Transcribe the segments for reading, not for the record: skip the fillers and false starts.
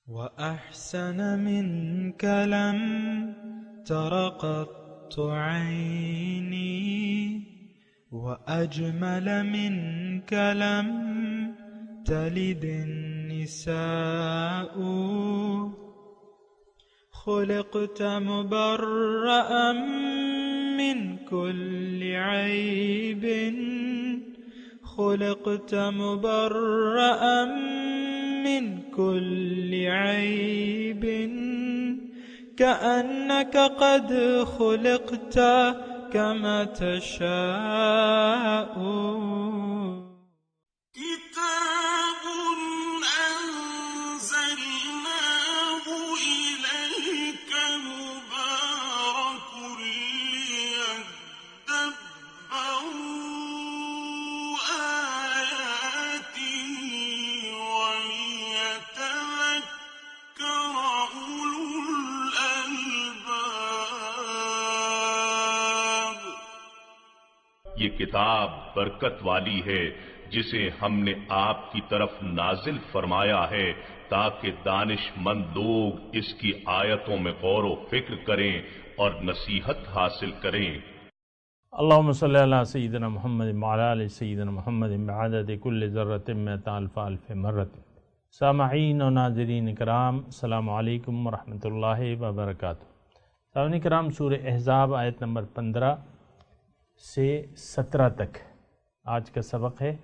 وأحسن منك لم تر قط عيني وأجمل منك لم تلد النساء خلقت مبرأ من كل عيب خلقت مبرأ من كل عيب كأنك قد خلقت كما تشاء كتاب أنزلناه إليك مبارك ليدبروا آياته وليتذكر أولو الألباب. یہ کتاب برکت والی ہے جسے ہم نے آپ کی طرف نازل فرمایا ہے تاکہ دانش مند لوگ اس کی آیتوں میں غور و فکر کریں اور نصیحت حاصل کریں. اللہم صلی علی سیدنا محمد وعلی آل سیدنا محمد بعدد کل ذرۃ مئۃ الف الف مرۃ. سامعین و ناظرین کرام، السلام علیکم ورحمۃ اللہ وبرکاتہ. سامعین کرام، سورہ احزاب آیت نمبر 15 سے 17 تک آج کا سبق ہے.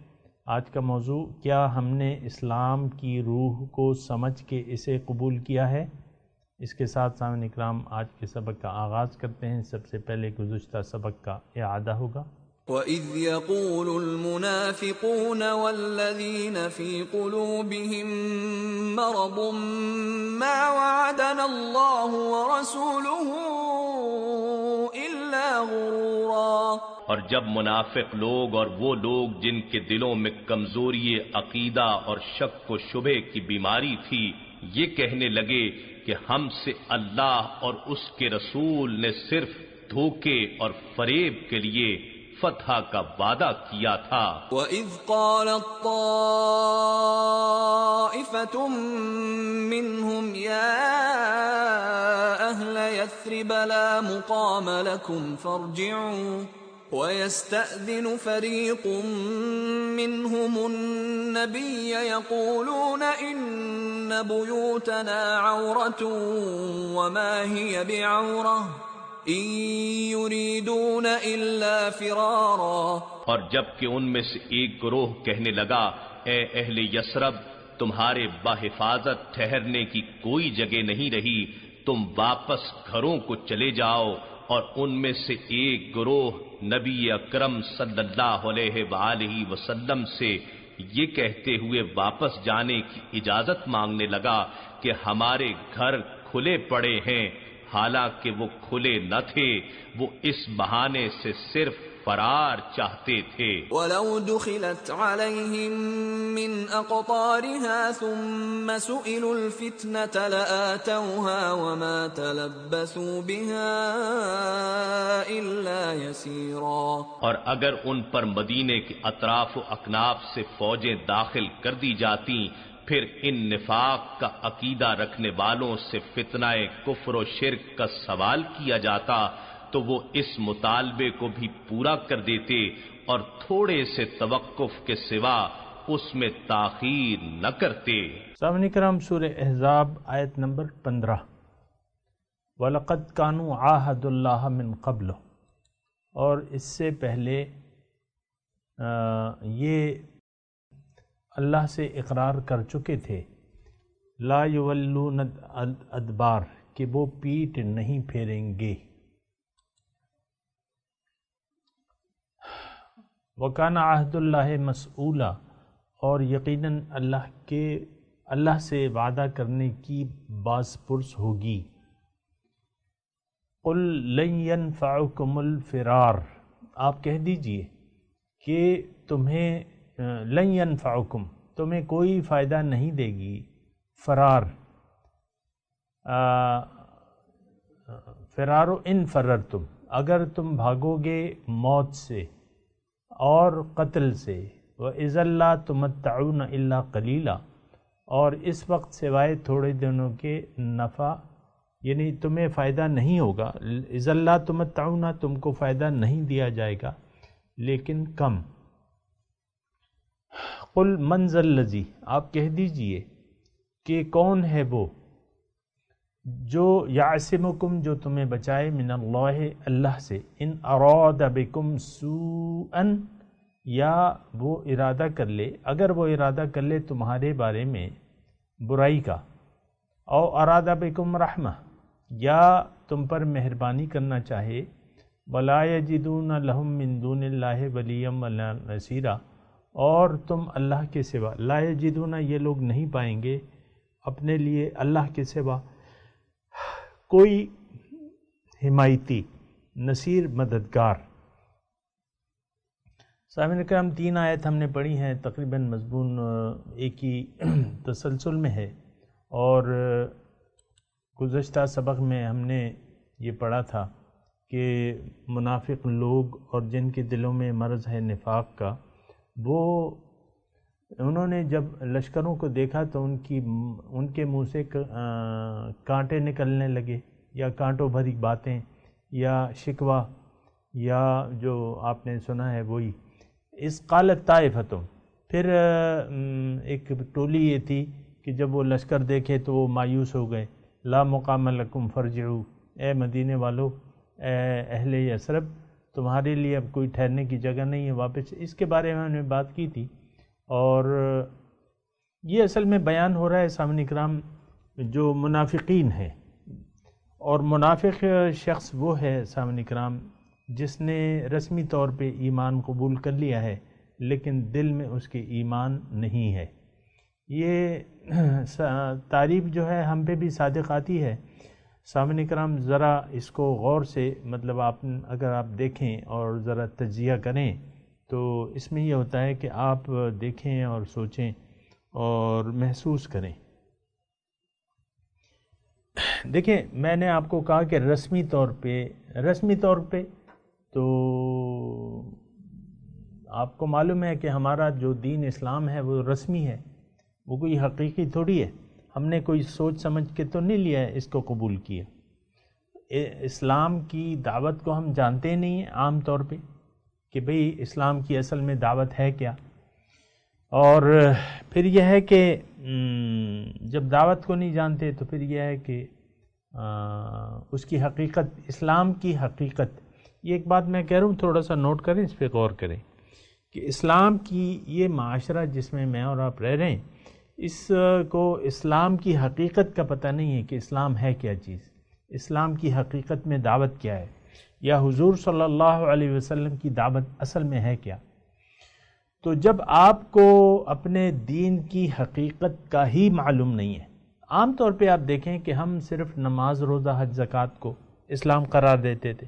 آج کا موضوع، کیا ہم نے اسلام کی روح کو سمجھ کے اسے قبول کیا ہے؟ اس کے ساتھ سامعین اکرام آج کے سبق کا آغاز کرتے ہیں. سب سے پہلے گزشتہ سبق کا اعادہ ہوگا. وَإِذْ يَقُولُ الْمُنَافِقُونَ وَالَّذِينَ فِي قُلُوبِهِم مَّرَضٌ مَّا وَعَدَنَا اللَّهُ وَرَسُولُهُ إِلَّا غُرُورًا. اور جب منافق لوگ اور وہ لوگ جن کے دلوں میں کمزوری عقیدہ اور شک و شبہ کی بیماری تھی، یہ کہنے لگے کہ ہم سے اللہ اور اس کے رسول نے صرف دھوکے اور فریب کے لیے فتح کا وعدہ کیا تھا. وَإِذْ قَالَتْ طَائِفَةٌ مِّنْهُمْ يَا أَهْلَ يَثْرِبَ لَا مُقَامَ لَكُمْ فَارْجِعُوا وَيَسْتَأْذِنُ فَرِيقٌ مِّنْهُمُ النَّبِيَّ يَقُولُونَ إِنَّ بُيُوتَنَا عَوْرَةٌ وَمَا هِيَ بِعَوْرَةٍ إِن يُرِيدُونَ إِلَّا فِرَارًا. اور جب کہ ان میں سے ایک گروہ کہنے لگا، اے اہل یثرب، تمہارے بحفاظت ٹھہرنے کی کوئی جگہ نہیں رہی، تم واپس گھروں کو چلے جاؤ. اور ان میں سے ایک گروہ نبی اکرم صلی اللہ علیہ وآلہ وسلم سے یہ کہتے ہوئے واپس جانے کی اجازت مانگنے لگا کہ ہمارے گھر کھلے پڑے ہیں، حالانکہ وہ کھلے نہ تھے، وہ اس بہانے سے صرف فرار چاہتے تھے. وَلَوْ دُخِلَتْ عَلَيْهِمْ مِنْ أَقْطَارِهَا ثُمَّ سُئِلُوا الْفِتْنَةَ لَآتَوْهَا وَمَا تَلَبَّثُوا بِهَا إِلَّا يَسِيرًا. اور اگر ان پر مدینے کے اطراف و اکناف سے فوجیں داخل کر دی جاتی، پھر ان نفاق کا عقیدہ رکھنے والوں سے فتنہ کفر و شرک کا سوال کیا جاتا تو وہ اس مطالبے کو بھی پورا کر دیتے اور تھوڑے سے توقف کے سوا اس میں تاخیر نہ کرتے. سامعین کرام، سورہ احزاب آیت نمبر 15. وَلَقَدْ كَانُوا عَاهَدُوا اللَّهَ مِنْ قَبْلُ، اور اس سے پہلے یہ اللہ سے اقرار کر چکے تھے، لا یولون الادبار، کہ وہ پیٹ نہیں پھیریں گے. وَكَانَ عَهْدُ اللَّهِ مَسْئُولًا، اور یقیناً اللہ سے وعدہ کرنے کی باز پرس ہوگی. قُلْ لَن يَنْفَعُكُمُ الْفِرَارُ، آپ کہہ دیجئے کہ تمہیں لن ينفعکم، تمہیں کوئی فائدہ نہیں دے گی فرار. فرارو ان فررتم، اگر تم بھاگو گے موت سے اور قتل سے. وَإِذًا لَا تُمَتَّعُونَ إِلَّا قَلِيلًا، اور اس وقت سوائے تھوڑے دنوں کے نفع یعنی تمہیں فائدہ نہیں ہوگا، اذا لا تمتعون، تم کو فائدہ نہیں دیا جائے گا لیکن کم۔ قل من ذا الذی، آپ کہہ دیجئے کہ کون ہے وہ جو یعصمکم، جو تمہیں بچائے، من اللہ، اللہ سے، ان اراد بکم سوءا، یا وہ ارادہ کر لے، اگر وہ ارادہ کر لے تمہارے بارے میں برائی کا، او اراد بکم رحمہ، یا تم پر مہربانی کرنا چاہے، ولا یجدون لہم من دون اللہ ولیا ولا نصیرا، اور تم اللہ کے سوا، لا یجدون، یہ لوگ نہیں پائیں گے اپنے لیے اللہ کے سوا کوئی حمایتی، نصیر، مددگار۔ سامعین کرام، 3 آیت ہم نے پڑھی ہیں، تقریباً مضمون ایک ہی تسلسل میں ہے، اور گزشتہ سبق میں ہم نے یہ پڑھا تھا کہ منافق لوگ اور جن کے دلوں میں مرض ہے نفاق کا، وہ انہوں نے جب لشکروں کو دیکھا تو ان کے منہ سے کانٹے نکلنے لگے، یا کانٹوں بھری باتیں، یا شکوہ، یا جو آپ نے سنا ہے وہی اس قالت طائفتم۔ پھر ایک ٹولی یہ تھی کہ جب وہ لشکر دیکھے تو وہ مایوس ہو گئے، لا مقام لکم فرجعوا، اے مدینے والو، اے اہل یثرب، تمہارے لیے اب کوئی ٹھہرنے کی جگہ نہیں ہے، واپس۔ اس کے بارے میں ہم نے بات کی تھی، اور یہ اصل میں بیان ہو رہا ہے سامعین کرام جو منافقین ہیں، اور منافق شخص وہ ہے سامعین کرام جس نے رسمی طور پہ ایمان قبول کر لیا ہے لیکن دل میں اس کے ایمان نہیں ہے۔ یہ تعریف جو ہے ہم پہ بھی صادق آتی ہے۔ سامعین کرام ذرا اس کو غور سے مطلب اگر آپ دیکھیں اور ذرا تجزیہ کریں تو اس میں یہ ہوتا ہے کہ آپ دیکھیں اور سوچیں اور محسوس کریں۔ دیکھیں، میں نے آپ کو کہا کہ رسمی طور پہ تو آپ کو معلوم ہے کہ ہمارا جو دین اسلام ہے وہ رسمی ہے، وہ کوئی حقیقی تھوڑی ہے، ہم نے کوئی سوچ سمجھ کے تو نہیں لیا ہے اس کو قبول کیا۔ اسلام کی دعوت کو ہم جانتے نہیں ہیں عام طور پہ کہ بھئی اسلام کی اصل میں دعوت ہے کیا، اور پھر یہ ہے کہ جب دعوت کو نہیں جانتے تو پھر یہ ہے کہ اس کی حقیقت، اسلام کی حقیقت، یہ ایک بات میں کہہ رہا ہوں، تھوڑا سا نوٹ کریں، اس پہ غور کریں کہ اسلام کی یہ معاشرہ جس میں میں اور آپ رہ رہے ہیں، اس کو اسلام کی حقیقت کا پتہ نہیں ہے کہ اسلام ہے کیا چیز، اسلام کی حقیقت میں دعوت کیا ہے، یا حضور صلی اللہ علیہ وسلم کی دعوت اصل میں ہے کیا۔ تو جب آپ کو اپنے دین کی حقیقت کا ہی معلوم نہیں ہے، عام طور پہ آپ دیکھیں کہ ہم صرف نماز، روزہ، حج، زکوٰۃ کو اسلام قرار دیتے تھے۔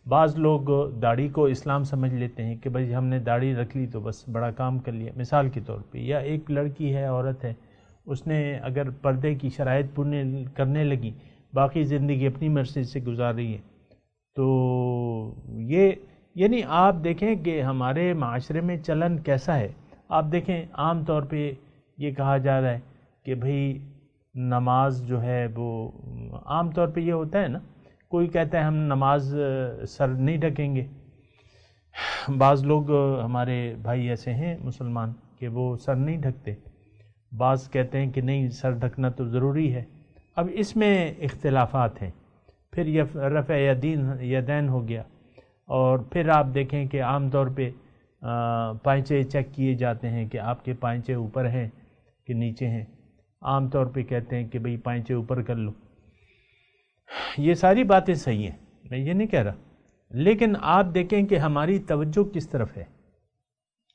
بعض لوگ داڑھی کو اسلام سمجھ لیتے ہیں کہ بھئی ہم نے داڑھی رکھ لی تو بس بڑا کام کر لیا، مثال کے طور پہ، یا ایک لڑکی ہے، عورت ہے، اس نے اگر پردے کی شرائط پورے کرنے لگی، باقی زندگی اپنی مرضی سے گزار رہی ہے۔ تو یہ یعنی آپ دیکھیں کہ ہمارے معاشرے میں چلن کیسا ہے۔ آپ دیکھیں عام طور پہ یہ کہا جا رہا ہے کہ بھئی نماز جو ہے وہ عام طور پہ یہ ہوتا ہے نا، کوئی کہتا ہے ہم نماز سر نہیں ڈھکیں گے، بعض لوگ ہمارے بھائی ایسے ہیں مسلمان کہ وہ سر نہیں ڈھکتے، بعض کہتے ہیں کہ نہیں سر ڈھکنا تو ضروری ہے۔ اب اس میں اختلافات ہیں۔ پھر یہ رفع یدین ہو گیا، اور پھر آپ دیکھیں کہ عام طور پہ پائنچے چیک کیے جاتے ہیں کہ آپ کے پائنچے اوپر ہیں کہ نیچے ہیں، عام طور پہ کہتے ہیں کہ بھئی پائنچے اوپر کر لو۔ یہ ساری باتیں صحیح ہیں، میں یہ نہیں کہہ رہا، لیکن آپ دیکھیں کہ ہماری توجہ کس طرف ہے۔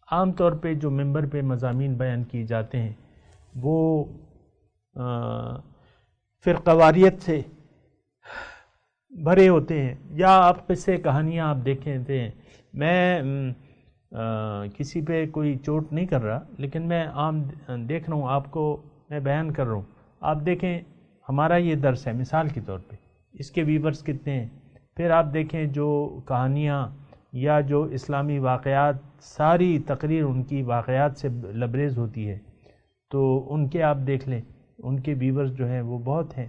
عام طور پہ جو ممبر پہ مضامین بیان کیے جاتے ہیں وہ فرقواریت سے بھرے ہوتے ہیں، یا آپ قصے کہانیاں آپ دیکھیں تھے۔ میں کسی پہ کوئی چوٹ نہیں کر رہا، لیکن میں عام دیکھ رہا ہوں، آپ کو میں بیان کر رہا ہوں۔ آپ دیکھیں ہمارا یہ درس ہے مثال کے طور پہ، اس کے ویورز کتنے ہیں، پھر آپ دیکھیں جو کہانیاں یا جو اسلامی واقعات، ساری تقریر ان کی واقعات سے لبریز ہوتی ہے، تو ان کے آپ دیکھ لیں، ان کے ویورز جو ہیں وہ بہت ہیں،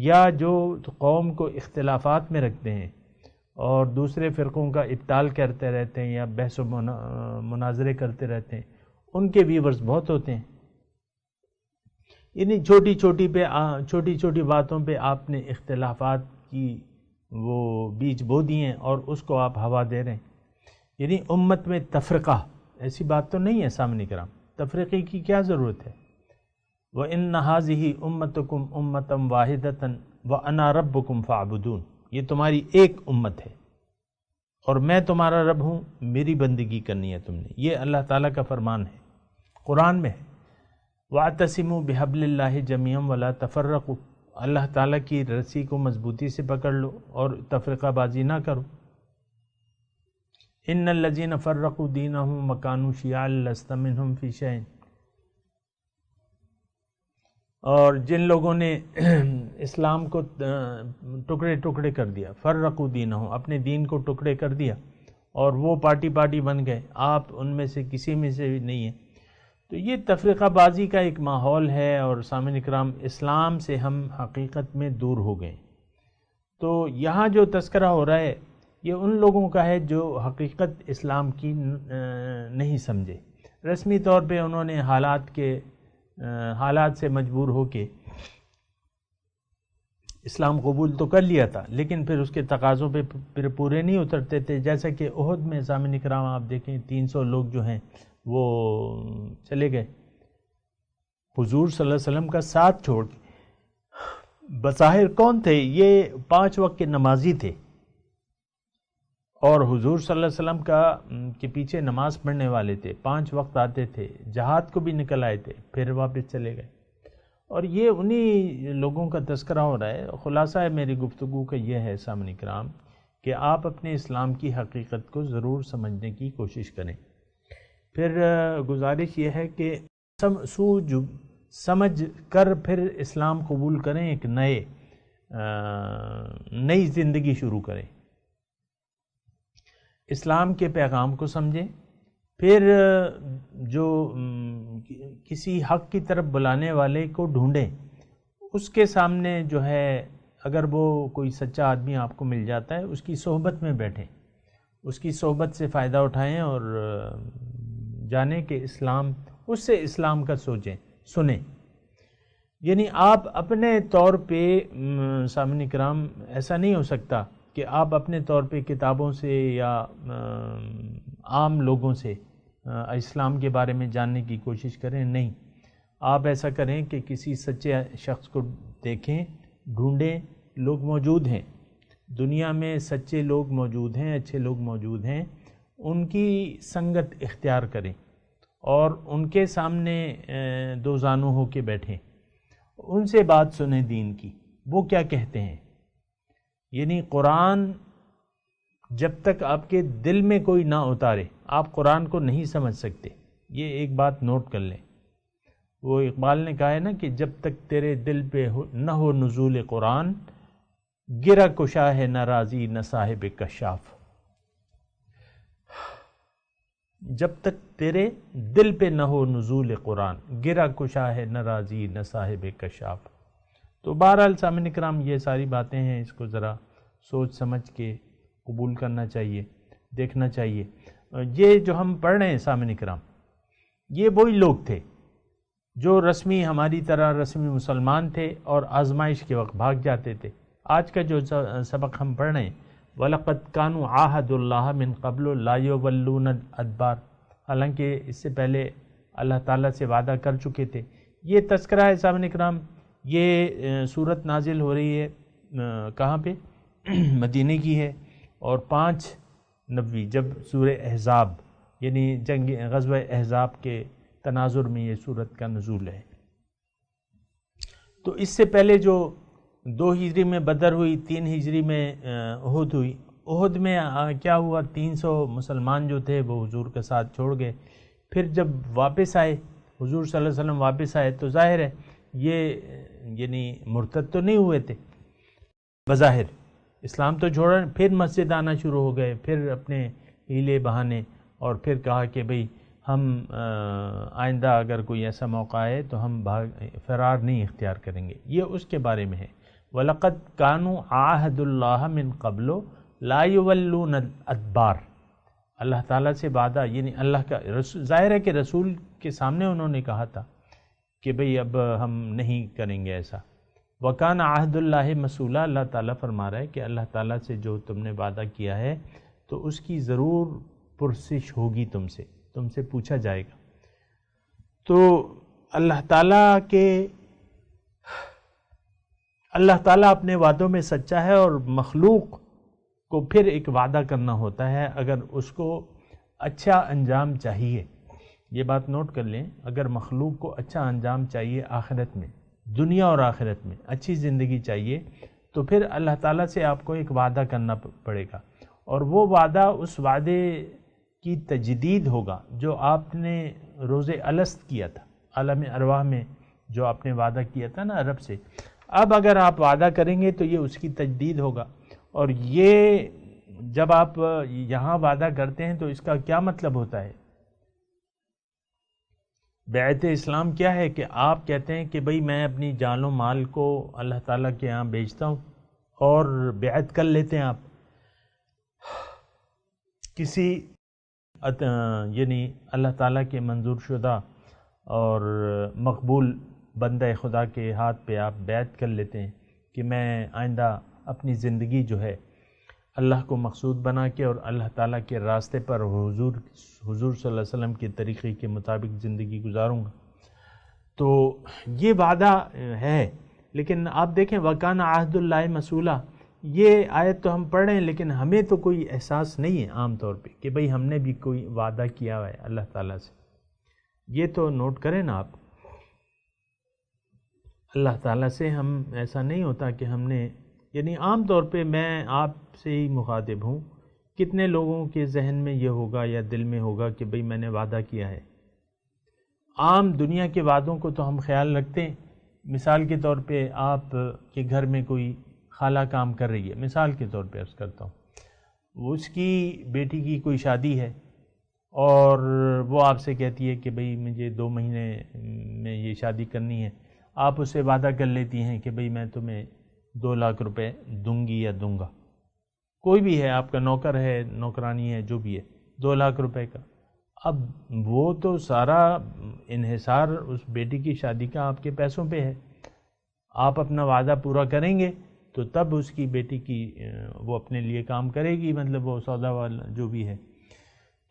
یا جو قوم کو اختلافات میں رکھتے ہیں اور دوسرے فرقوں کا ابطال کرتے رہتے ہیں یا بحث و مناظرے کرتے رہتے ہیں، ان کے ویورز بہت ہوتے ہیں۔ یعنی چھوٹی چھوٹی باتوں پہ آپ نے اختلافات کی وہ بیج بو دیے ہیں اور اس کو آپ ہوا دے رہے ہیں۔ یعنی امت میں تفرقہ، ایسی بات تو نہیں ہے سامنے کرام، تفریقی کی کیا ضرورت ہے؟ وَإِنَّ هَذِهِ أُمَّتُكُمْ أُمَّةً وَاحِدَةً وَأَنَا رَبُّكُمْ فَاعْبُدُونِ، یہ تمہاری ایک امت ہے اور میں تمہارا رب ہوں، میری بندگی کرنی ہے تم نے۔ یہ اللہ تعالیٰ کا فرمان ہے، قرآن میں ہے۔ وَاعْتَصِمُوا بِحَبْلِ اللَّهِ جَمِيعًا وَلَا تَفَرَّقُوا، اللہ تعالیٰ کی رسی کو مضبوطی سے پکڑ لو اور تفرقہ بازی نہ کرو۔ إِنَّ الَّذِينَ فَرَّقُوا دِينَهُمْ وَكَانُوا شِيَعًا لَّسْتَ مِنْهُمْ فِي شَيْءٍ، اور جن لوگوں نے اسلام کو ٹکڑے ٹکڑے کر دیا، فرقوا دینہم، اپنے دین کو ٹکڑے کر دیا اور وہ پارٹی بن گئے، آپ ان میں سے کسی میں سے بھی نہیں ہیں، تو یہ تفرقہ بازی کا ایک ماحول ہے۔ اور سامعین اکرام، اسلام سے ہم حقیقت میں دور ہو گئے۔ تو یہاں جو تذکرہ ہو رہا ہے یہ ان لوگوں کا ہے جو حقیقت اسلام کی نہیں سمجھے، رسمی طور پہ انہوں نے حالات سے مجبور ہو کے اسلام قبول تو کر لیا تھا، لیکن پھر اس کے تقاضوں پہ پھر پورے نہیں اترتے تھے۔ جیسا کہ احد میں سامعین اکرام آپ دیکھیں 300 لوگ جو ہیں وہ چلے گئے حضور صلی اللہ علیہ وسلم کا ساتھ چھوڑ کے۔ بظاہر کون تھے؟ یہ 5 وقت کے نمازی تھے اور حضور صلی اللہ علیہ وسلم کے پیچھے نماز پڑھنے والے تھے، 5 وقت آتے تھے، جہاد کو بھی نکل آئے تھے، پھر واپس چلے گئے۔ اور یہ انہی لوگوں کا تذکرہ ہو رہا ہے۔ خلاصہ ہے میری گفتگو کا یہ ہے سامعین کرام کہ آپ اپنے اسلام کی حقیقت کو ضرور سمجھنے کی کوشش کریں۔ پھر گزارش یہ ہے کہ سمجھ کر پھر اسلام قبول کریں، ایک نئی زندگی شروع کریں، اسلام کے پیغام کو سمجھیں، پھر جو کسی حق کی طرف بلانے والے کو ڈھونڈیں، اس کے سامنے جو ہے اگر وہ کوئی سچا آدمی آپ کو مل جاتا ہے اس کی صحبت میں بیٹھیں، اس کی صحبت سے فائدہ اٹھائیں اور جانیں کہ اس سے اسلام کا سنیں۔ یعنی آپ اپنے طور پہ سامعین کرام ایسا نہیں ہو سکتا کہ آپ اپنے طور پہ کتابوں سے یا عام لوگوں سے اسلام کے بارے میں جاننے کی کوشش کریں، نہیں، آپ ایسا کریں کہ کسی سچے شخص کو دیکھیں، ڈھونڈیں، لوگ موجود ہیں دنیا میں، سچے لوگ موجود ہیں، اچھے لوگ موجود ہیں، ان کی سنگت اختیار کریں اور ان کے سامنے دو زانو ہو کے بیٹھیں، ان سے بات سنیں دین کی، وہ کیا کہتے ہیں۔ یعنی قرآن جب تک آپ کے دل میں کوئی نہ اتارے آپ قرآن کو نہیں سمجھ سکتے، یہ ایک بات نوٹ کر لیں۔ وہ اقبال نے کہا ہے نا کہ جب تک تیرے دل پہ نہ ہو نزول قرآن، گرا کشا ہے نہ راضی نہ صاحب کشاف۔ جب تک تیرے دل پہ نہ ہو نزول قرآن، گرا کشا ہے نہ راضی نہ صاحب کشاف۔ تو بہرحال سامعین کرام یہ ساری باتیں ہیں، اس کو ذرا سوچ سمجھ کے قبول کرنا چاہیے، دیکھنا چاہیے۔ یہ جو ہم پڑھ رہے ہیں سامعین کرام، یہ وہی لوگ تھے جو رسمی ہماری طرح رسمی مسلمان تھے اور آزمائش کے وقت بھاگ جاتے تھے۔ آج کا جو سبق ہم پڑھ رہے ہیں، وَلَقَدْ كَانُوا عَاهَدُوا اللَّهَ مِن قَبْلُ لَا يُوَلُّونَ الْأَدْبَارَ، حالانکہ اس سے پہلے اللہ تعالیٰ سے وعدہ کر چکے تھے۔ یہ تذکرہ ہے سامعین کرام، یہ صورت نازل ہو رہی ہے کہاں پہ؟ مدینے کی ہے، اور 5 جب سورہ احزاب یعنی غزوہ احزاب کے تناظر میں یہ صورت کا نزول ہے۔ تو اس سے پہلے جو 2 ہجری میں بدر ہوئی، 3 ہجری میں احد ہوئی۔ احد میں کیا ہوا؟ 300 مسلمان جو تھے وہ حضور کا ساتھ چھوڑ گئے۔ پھر جب واپس آئے حضور صلی اللہ علیہ وسلم واپس آئے تو ظاہر ہے یہ یعنی مرتد تو نہیں ہوئے تھے، بظاہر اسلام تو چھوڑا، پھر مسجد آنا شروع ہو گئے، پھر اپنے ہیلے بہانے، اور پھر کہا کہ بھئی ہم آئندہ اگر کوئی ایسا موقع آئے تو ہم فرار نہیں اختیار کریں گے. یہ اس کے بارے میں ہے. وَلَقَدْ كَانُوا عَاهَدُ اللَّهَ مِن قَبْلُ لَا يُوَلُّونَ الْأَدْبَارَ. اللہ تعالیٰ سے وعدہ، یعنی اللہ کا رسول، ظاہر ہے کہ رسول کے سامنے انہوں نے کہا تھا کہ بھئی اب ہم نہیں کریں گے ایسا. وَكَانَ عَهْدُ اللَّهِ مَسْئُولًا. اللہ تعالیٰ فرما رہا ہے کہ اللہ تعالیٰ سے جو تم نے وعدہ کیا ہے تو اس کی ضرور پرسش ہوگی، تم سے پوچھا جائے گا. تو اللہ تعالیٰ اپنے وعدوں میں سچا ہے، اور مخلوق کو پھر ایک وعدہ کرنا ہوتا ہے اگر اس کو اچھا انجام چاہیے. یہ بات نوٹ کر لیں، اگر مخلوق کو اچھا انجام چاہیے آخرت میں، دنیا اور آخرت میں اچھی زندگی چاہیے، تو پھر اللہ تعالیٰ سے آپ کو ایک وعدہ کرنا پڑے گا، اور وہ وعدہ اس وعدے کی تجدید ہوگا جو آپ نے روز الست کیا تھا، عالم ارواح میں جو آپ نے وعدہ کیا تھا نا رب سے. اب اگر آپ وعدہ کریں گے تو یہ اس کی تجدید ہوگا. اور یہ جب آپ یہاں وعدہ کرتے ہیں تو اس کا کیا مطلب ہوتا ہے؟ بیعت اسلام کیا ہے کہ آپ کہتے ہیں کہ بھئی میں اپنی جان و مال کو اللہ تعالیٰ کے ہاں بیچتا ہوں، اور بیعت کر لیتے ہیں آپ کسی یعنی اللہ تعالیٰ کے منظور شدہ اور مقبول بندہ خدا کے ہاتھ پہ آپ بیعت کر لیتے ہیں کہ میں آئندہ اپنی زندگی جو ہے اللہ کو مقصود بنا کے اور اللہ تعالیٰ کے راستے پر حضور صلی اللہ علیہ وسلم کے طریقے کے مطابق زندگی گزاروں گا. تو یہ وعدہ ہے. لیکن آپ دیکھیں وَكَانَ عَهْدُ اللَّهِ مَسْئُولًا، یہ آیت تو ہم پڑھ رہے ہیں لیکن ہمیں تو کوئی احساس نہیں ہے عام طور پہ کہ بھئی ہم نے بھی کوئی وعدہ کیا ہوا ہے اللہ تعالیٰ سے. یہ تو نوٹ کریں نا آپ، اللہ تعالیٰ سے ہم ایسا نہیں ہوتا کہ ہم نے، یعنی عام طور پہ میں آپ سے ہی مخاطب ہوں، کتنے لوگوں کے ذہن میں یہ ہوگا یا دل میں ہوگا کہ بھئی میں نے وعدہ کیا ہے. عام دنیا کے وعدوں کو تو ہم خیال رکھتے ہیں. مثال کے طور پہ آپ کے گھر میں کوئی خالہ کام کر رہی ہے، مثال کے طور پہ عرض کرتا ہوں، اس کی بیٹی کی کوئی شادی ہے اور وہ آپ سے کہتی ہے کہ بھئی مجھے 2 مہینے میں یہ شادی کرنی ہے. آپ اس سے وعدہ کر لیتی ہیں کہ بھئی میں تمہیں 2 لاکھ روپے دوں گی یا دوں گا. کوئی بھی ہے، آپ کا نوکر ہے، نوکرانی ہے، جو بھی ہے، 2 لاکھ روپے کا. اب وہ تو سارا انحصار اس بیٹی کی شادی کا آپ کے پیسوں پہ ہے. آپ اپنا وعدہ پورا کریں گے تو تب اس کی بیٹی کی وہ اپنے لیے کام کرے گی، مطلب وہ سودا والا جو بھی ہے.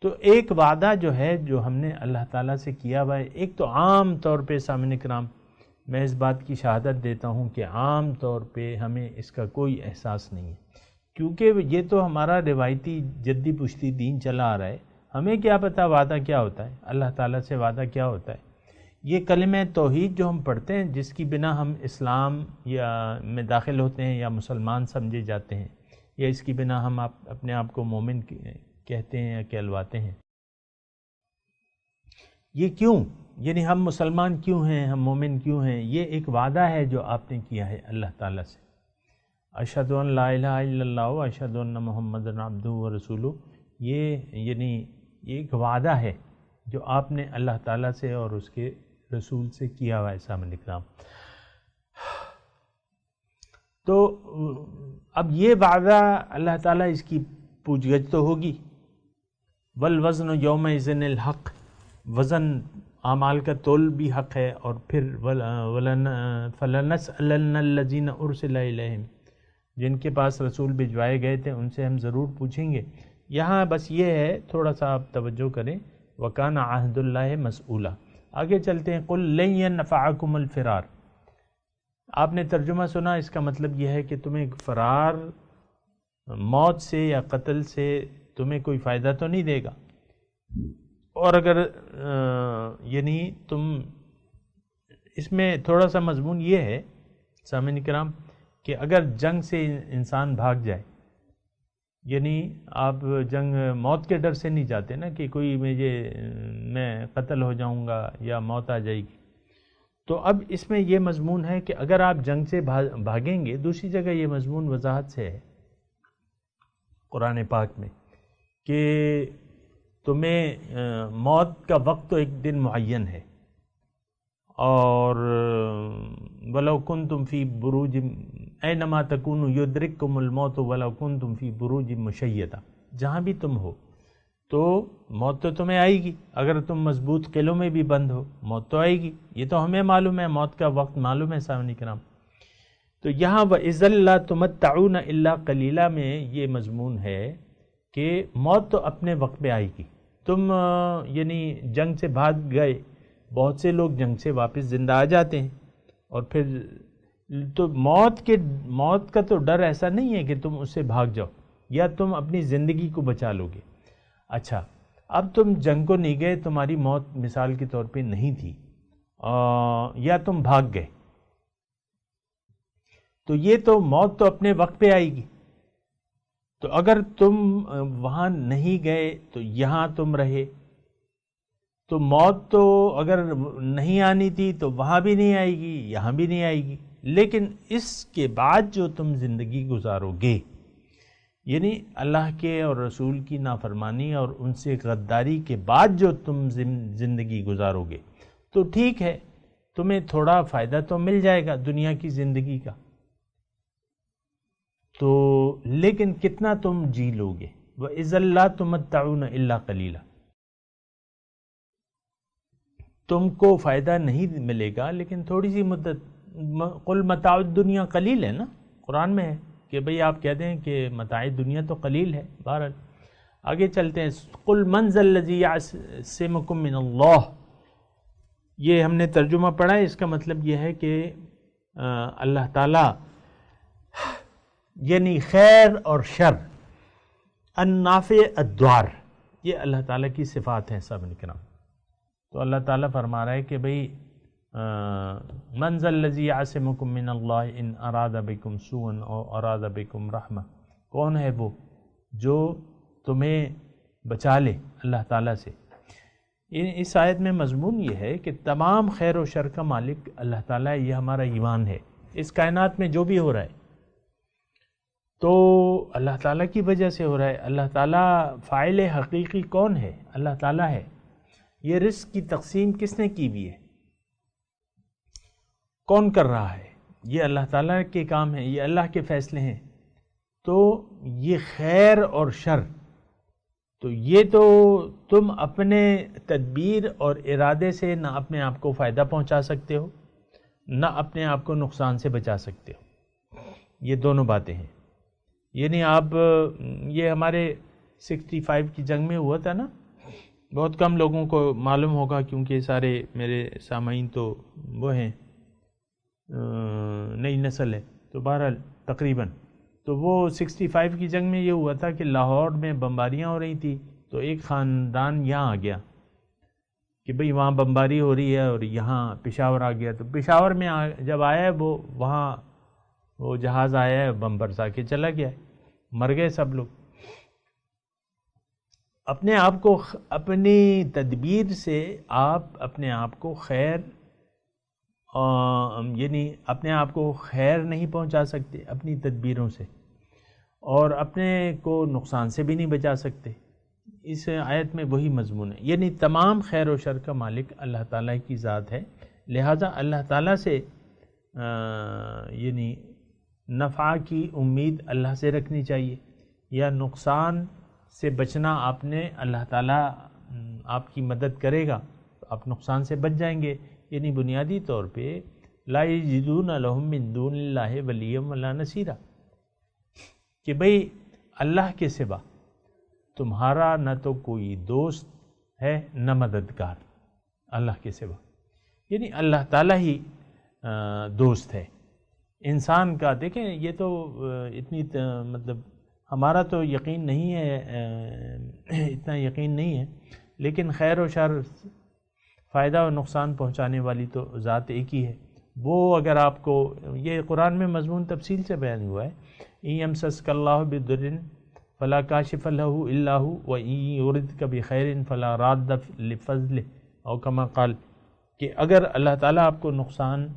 تو ایک وعدہ جو ہے جو ہم نے اللہ تعالیٰ سے کیا ہوا ہے، ایک تو عام طور پہ سامعین کرام میں اس بات کی شہادت دیتا ہوں کہ عام طور پہ ہمیں اس کا کوئی احساس نہیں ہے، کیونکہ یہ تو ہمارا روایتی جدی پشتی دین چلا آ رہا ہے. ہمیں کیا پتہ وعدہ کیا ہوتا ہے، اللہ تعالیٰ سے وعدہ کیا ہوتا ہے. یہ کلمہ توحید جو ہم پڑھتے ہیں، جس کی بنا ہم اسلام یا میں داخل ہوتے ہیں یا مسلمان سمجھے جاتے ہیں، یا اس کی بنا ہم اپنے آپ کو مومن کہتے ہیں یا کہلواتے ہیں. یہ کیوں، یعنی ہم مسلمان کیوں ہیں، ہم مومن کیوں ہیں؟ یہ ایک وعدہ ہے جو آپ نے کیا ہے اللہ تعالیٰ سے. اشہد ان لا الہ الا اللہ و اشہد ان محمد عبدہ و رسولہ، یہ یعنی ایک وعدہ ہے جو آپ نے اللہ تعالیٰ سے اور اس کے رسول سے کیا ہوا ہے. سامعین کرام، تو اب یہ وعدہ اللہ تعالیٰ اس کی پوچھ گچھ تو ہوگی. والوزن یومئذ الحق، وزن اعمال کا تول بھی حق ہے. اور پھر فلنسألن الذین ارسل الیہم، جن کے پاس رسول بھجوائے گئے تھے ان سے ہم ضرور پوچھیں گے. یہاں بس یہ ہے، تھوڑا سا آپ توجہ کریں، وَكَانَ عَهْدُ اللَّهِ مَسْئُولًا. آگے چلتے ہیں. قُلْ لَن يَنْفَعَكُمُ الْفِرَارُ. آپ نے ترجمہ سنا، اس کا مطلب یہ ہے کہ تمہیں فرار موت سے یا قتل سے تمہیں کوئی فائدہ تو نہیں دے گا. اور اگر یعنی تم اس میں تھوڑا سا مضمون یہ ہے سامعین کرام کہ اگر جنگ سے انسان بھاگ جائے، یعنی آپ جنگ موت کے ڈر سے نہیں جاتے نا کہ کوئی میں قتل ہو جاؤں گا یا موت آ جائے گی. تو اب اس میں یہ مضمون ہے کہ اگر آپ جنگ سے بھاگیں گے، دوسری جگہ یہ مضمون وضاحت سے ہے قرآن پاک میں کہ تمہیں موت کا وقت تو ایک دن معین ہے، اور وَلَوْ كُنْتُمْ فِي بُرُوجٍ أَيْنَمَا تَكُونُوا يُدْرِككُمُ الْمَوْتُ وَلَوْ كُنْتُمْ فِي بُرُوجٍ مُشَيَّدَةٍ، جہاں بھی تم ہو تو موت تو تمہیں آئے گی، اگر تم مضبوط قلعوں میں بھی بند ہو موت تو آئے گی، یہ تو ہمیں معلوم ہے، موت کا وقت معلوم ہے سامعین کرام۔ تو یہاں وَإِذًا لَا تُمَتَّعُونَ إِلَّا قَلِيلًا میں یہ مضمون ہے کہ موت تو اپنے وقت پہ آئے گی۔ تم یعنی جنگ سے بھاگ گئے، بہت سے لوگ جنگ سے واپس زندہ آ جاتے ہیں، اور پھر تو موت کا تو ڈر ایسا نہیں ہے کہ تم اس سے بھاگ جاؤ یا تم اپنی زندگی کو بچا لو گے۔ اچھا، اب تم جنگ کو نہیں گئے، تمہاری موت مثال کے طور پہ نہیں تھی، یا تم بھاگ گئے، تو یہ تو موت تو اپنے وقت پہ آئے گی۔ تو اگر تم وہاں نہیں گئے تو یہاں تم رہے، تو موت تو اگر نہیں آنی تھی تو وہاں بھی نہیں آئے گی، یہاں بھی نہیں آئے گی، لیکن اس کے بعد جو تم زندگی گزارو گے، یعنی اللہ کے اور رسول کی نافرمانی اور ان سے غداری کے بعد جو تم زندگی گزارو گے، تو ٹھیک ہے، تمہیں تھوڑا فائدہ تو مل جائے گا دنیا کی زندگی کا، تو لیکن کتنا تم جی لو گے؟ وَإِذًا لَا تُمَتَّعُونَ إِلَّا قَلِيلًا، تم کو فائدہ نہیں ملے گا لیکن تھوڑی سی مدت۔ قُلْ مَتَاعُ الدُّنْيَا قلیل ہے نا، قرآن میں ہے کہ بھئی آپ کہہ دیں کہ متاع دنیا تو قلیل ہے۔ بہرحال آگے چلتے ہیں، قُلْ مَنْ ذَا الَّذِي يَعْصِمُكُم مِّنَ اللَّهِ، یہ ہم نے ترجمہ پڑھا ہے، اس کا مطلب یہ ہے کہ اللہ تعالیٰ یعنی خیر اور شر، النافع الضار، یہ اللہ تعالیٰ کی صفات ہیں سب کرام۔ تو اللہ تعالیٰ فرما رہا ہے کہ بھئی من ذا الذی یعصمکم من اللہ ان اراد بکم سوءا او اراد بکم رحمہ، کون ہے وہ جو تمہیں بچا لے اللہ تعالیٰ سے۔ اس آیت میں مضمون یہ ہے کہ تمام خیر و شر کا مالک اللہ تعالیٰ ہے، یہ ہمارا ایمان ہے۔ اس کائنات میں جو بھی ہو رہا ہے تو اللہ تعالیٰ کی وجہ سے ہو رہا ہے۔ اللہ تعالیٰ فاعل حقیقی کون ہے؟ اللہ تعالیٰ ہے۔ یہ رزق کی تقسیم کس نے کی ہوئی ہے؟ کون کر رہا ہے؟ یہ اللہ تعالیٰ کے کام ہیں، یہ اللہ کے فیصلے ہیں۔ تو یہ خیر اور شر، تو یہ تو تم اپنے تدبیر اور ارادے سے نہ اپنے آپ کو فائدہ پہنچا سکتے ہو، نہ اپنے آپ کو نقصان سے بچا سکتے ہو۔ یہ دونوں باتیں ہیں۔ یعنی آپ یہ ہمارے 65 کی جنگ میں ہوا تھا نا، بہت کم لوگوں کو معلوم ہوگا کیونکہ سارے میرے سامعین تو وہ ہیں، نئی نسل ہے، تو بہرحال تقریباً تو وہ 65 کی جنگ میں یہ ہوا تھا کہ لاہور میں بمباریاں ہو رہی تھی، تو ایک خاندان یہاں آ گیا کہ بھئی وہاں بمباری ہو رہی ہے، اور یہاں پشاور آ گیا۔ تو پشاور میں جب آیا ہے وہاں وہ جہاز آیا ہے، بم برسا کے چلا گیا ہے، مر گئے سب لوگ۔ اپنے آپ کو اپنی تدبیر سے آپ اپنے آپ کو خیر یعنی اپنے آپ کو خیر نہیں پہنچا سکتے اپنی تدبیروں سے، اور اپنے کو نقصان سے بھی نہیں بچا سکتے۔ اس آیت میں وہی مضمون ہے، یعنی تمام خیر و شر کا مالک اللہ تعالیٰ کی ذات ہے، لہٰذا اللہ تعالیٰ سے یعنی نفع کی امید اللہ سے رکھنی چاہیے، یا نقصان سے بچنا آپ نے، اللہ تعالیٰ آپ کی مدد کرے گا تو آپ نقصان سے بچ جائیں گے۔ یعنی بنیادی طور پہ لا یجدون لہم من دون اللہ ولیا ولا نصیرا، کہ بھئی اللہ کے سوا تمہارا نہ تو کوئی دوست ہے نہ مددگار، اللہ کے سوا، یعنی اللہ تعالیٰ ہی دوست ہے۔ انسان کا دیکھیں، یہ تو اتنی مطلب ہمارا تو یقین نہیں ہے، اتنا یقین نہیں ہے، لیکن خیر و شر، فائدہ و نقصان پہنچانے والی تو ذات ایک ہی ہے۔ وہ اگر آپ کو یہ قرآن میں مضمون تفصیل سے بیان ہوا ہے، ان یمسسک اللہ بضر فلا کاشف لہ الا ہو وان یردک بخیر فلا راد لفضلہ، او کما قال، کہ اگر اللہ تعالیٰ آپ کو نقصان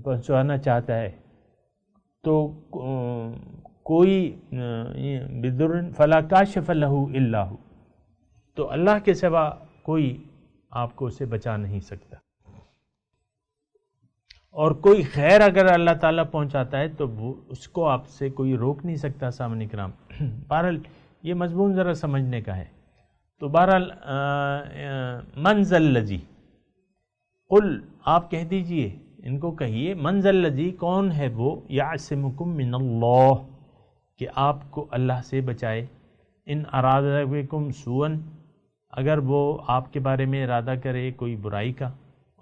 پہنچانا چاہتا ہے تو کوئی بدر فلا کاشف لہ الا ہو، تو اللہ کے سوا کوئی آپ کو اسے بچا نہیں سکتا، اور کوئی خیر اگر اللہ تعالیٰ پہنچاتا ہے تو اس کو آپ سے کوئی روک نہیں سکتا۔ سامعین کرام، بہرحال یہ مضمون ذرا سمجھنے کا ہے۔ تو بہرحال من ذا الذی، قل آپ کہہ دیجئے، ان کو کہیے، من ذا الذی کون ہے وہ، یعصمکم من اللہ کہ آپ کو اللہ سے بچائے، ان اراد بکم سوءا اگر وہ آپ کے بارے میں ارادہ کرے کوئی برائی کا،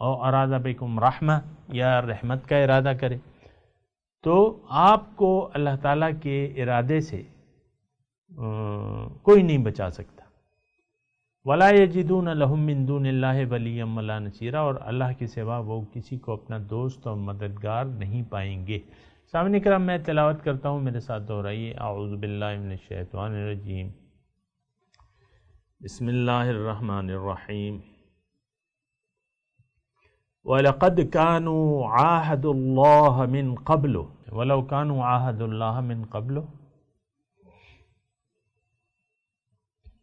او اراد بکم رحمہ یا رحمت کا ارادہ کرے، تو آپ کو اللہ تعالیٰ کے ارادے سے کوئی نہیں بچا سکتا۔ وَلَا يَجِدُونَ لَهُم مِّن دُونِ اللَّهِ وَلِيًّا وَلَا نَصِيرًا، اور اللہ کے سوا وہ کسی کو اپنا دوست اور مددگار نہیں پائیں گے۔ سامعین کرام، میں تلاوت کرتا ہوں، میرے ساتھ دہرائیے۔ اعوذ باللہ من الشیطان الرجیم، بسم اللہ الرحمن الرحیم۔ وَلَقَدْ كَانُوا عَاهَدُوا اللَّهَ مِن قَبْلُ، وَلَوْ كَانُوا عَاهَدُوا اللَّهَ مِن قَبْلُ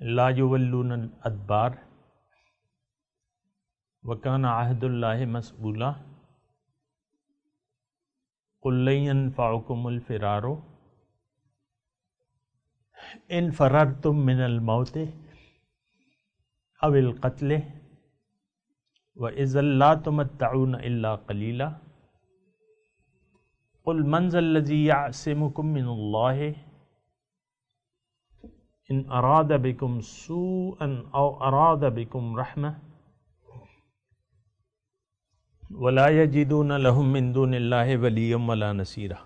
لا يولون الادبار وكان عهد الله مسؤولا قل لن ينفعكم الفرار ان فررتم من الموت او القتل واذا لا تمتعون الا قليلا قل من ذا الذي يعصمكم من الله ان اراد بكم سوءا او اراد بكم رحمة ولا يجدون لهم من دون الله وليا ولا نصيرا۔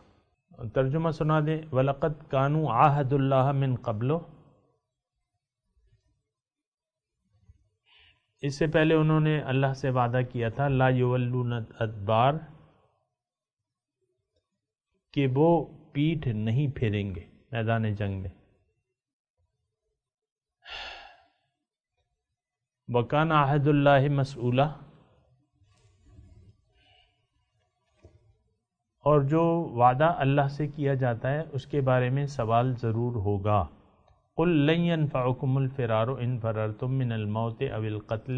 ترجمہ سنا دیں، وَلَقَدْ كَانُوا عَاهَدُوا اللَّهَ مِن قَبْلُ، اس سے پہلے انہوں نے اللہ سے وعدہ کیا تھا، لا يولون الادبار، کہ وہ پیٹھ نہیں پھیریں گے میدان جنگ میں۔ وَكَانَ عَهْدُ اللَّهِ مَسْئُولًا، اور جو وعدہ اللہ سے کیا جاتا ہے اس کے بارے میں سوال ضرور ہوگا۔ قُلْ لَن يَنفَعُكُمُ الْفِرَارُ إِن فَرَرْتُم مِّنَ الْمَوْتِ أَوِ الْقَتْلِ،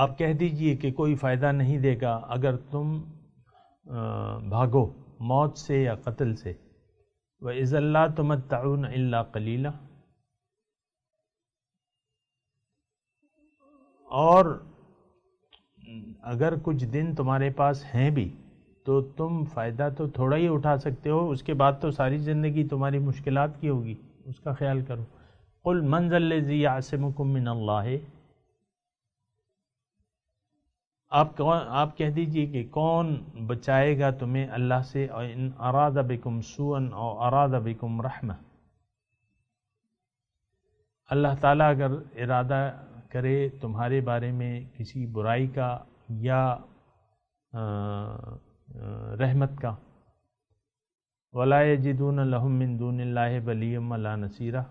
آپ کہہ دیجئے کہ کوئی فائدہ نہیں دے گا اگر تم بھاگو موت سے یا قتل سے۔ وَإِذًا لَّا تُمَتَّعُونَ إِلَّا قَلِيلًا، اور اگر کچھ دن تمہارے پاس ہیں بھی تو تم فائدہ تو تھوڑا ہی اٹھا سکتے ہو، اس کے بعد تو ساری زندگی تمہاری مشکلات کی ہوگی، اس کا خیال کرو۔ قل من ذا الذی یعصمکم من اللہ، آپ کہہ دیجئے کہ کون بچائے گا تمہیں اللہ سے، ان اراد بکم سوءا او اراد بکم رحمہ، اللہ تعالیٰ اگر ارادہ کرے تمہارے بارے میں کسی برائی کا یا رحمت کا۔ وَلَا يَجِدُونَ لَهُم مِّن دُونِ اللَّهِ وَلِيًّا وَلَا نَصِيرًا،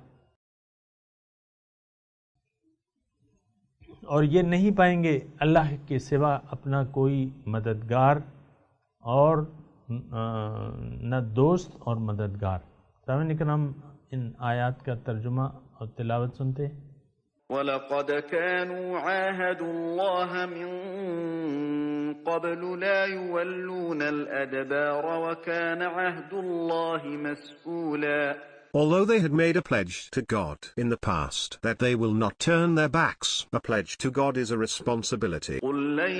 اور یہ نہیں پائیں گے اللہ کے سوا اپنا کوئی مددگار اور نہ دوست اور مددگار۔ سامعین کرام، ان آیات کا ترجمہ اور تلاوت سنتے ہیں۔ وَلَقَدْ كَانُوا عَاهَدُوا اللَّهَ مِن قَبْلُ لَا يُوَلُّونَ الْأَدْبَارَ وَكَانَ عَهْدُ اللَّهِ مَسْئُولًا۔ Although they had made a pledge to God in the past that they will not turn their backs, a pledge to God is a responsibility. قُل لَّن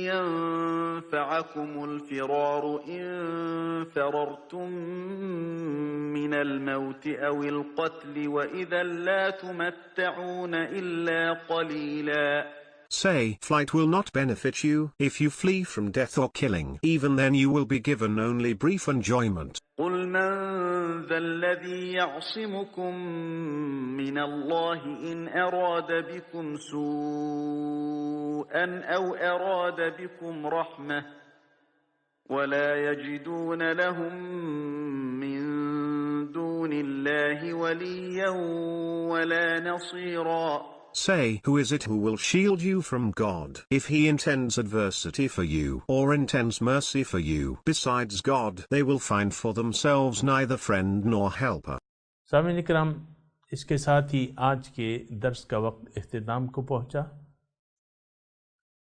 يَنفَعَكُمُ الْفِرَارُ إِن فَرَرْتُم مِّنَ الْمَوْتِ أَوِ الْقَتْلِ وَإِذًا لَّا تُمَتَّعُونَ إِلَّا قَلِيلًا۔ Say, flight will not benefit you if you flee from death or killing. Even then you will be given only brief enjoyment. قُلْ مَن ذَا الَّذِي يَعْصِمُكُم مِّنَ اللَّهِ إِنْ أَرَادَ بِكُمْ سُوءًا أَوْ أَرَادَ بِكُمْ رَحْمَةً وَلَا يَجِدُونَ لَهُم مِّن دُونِ اللَّهِ وَلِيًّا وَلَا نَصِيرًا۔ Say, who is it who will shield you from God if he intends adversity for you or intends mercy for you? Besides God, they will find for themselves neither friend nor helper. سامعین کرام، اس کے ساتھ ہی آج کے درس کا وقت اختتام کو پہنچا۔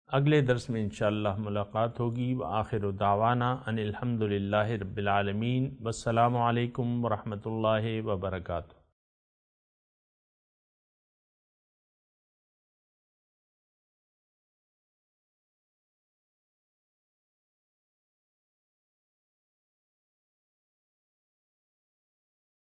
اگلے درس میں انشاءاللہ ملاقات ہوگی۔ وآخر دعوانا ان الحمد للہ رب العالمین، والسلام علیکم ورحمۃ اللہ وبرکاتہ۔